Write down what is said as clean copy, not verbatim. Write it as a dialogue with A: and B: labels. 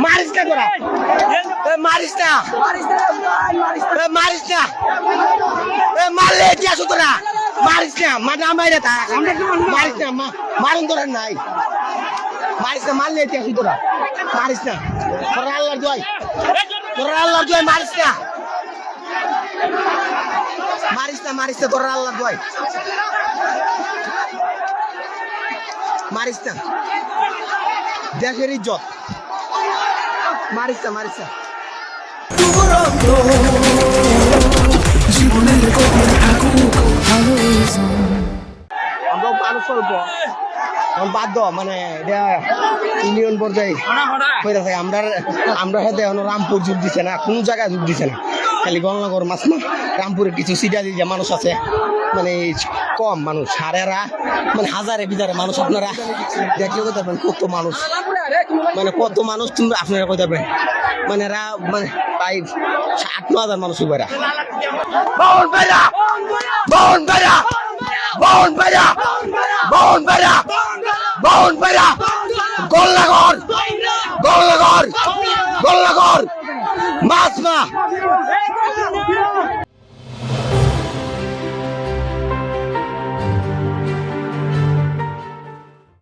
A: মারিস না তোরা, মারিস না, মারিস না, মারলে কি আসো তোরা, মারিস না, মাইরে তা মারিস না, মারুন তোরা নাই, মারিস না, মারলে কি আসো তোরা, মারিস না, তোরা আল্লাহর দোয়াই, তোরা আল্লাহর দোয়াই, মারিস না, মারিস না, মারিস না, তোরা আল্লাহর দোয়াই, মারিস না, দেশের ইজ্জত, মারিস না, মারিস না। আমরা মানুষ স্বল্প বাধ্য মানে ইউনিয়ন পর্যায়ে হয়ে থাকে। আমরা হাতে রামপুর যুগ দিছে না, কোন জায়গায় যুগ দিছে না, খালি গণনগর মাছ না। রামপুরে কিছু সিটা যে মানুষ আছে মানে কম মানুষ, হারেরা মানে হাজারে বিজারে মানুষ। আপনারা দেখলে কই যাবেন কত মানুষ, মানে কত মানুষ তুমি আপনারা কই যাবেন মানে মানে প্রায় 8-9 হাজার মানুষ উবেরা বাউন বেড়া বাউন বেড়া বাউন বেড়া বাউন বেড়া বাউন বেড়া গোল্লাঘর গোল্লাঘর গোল্লাঘর মাছ মা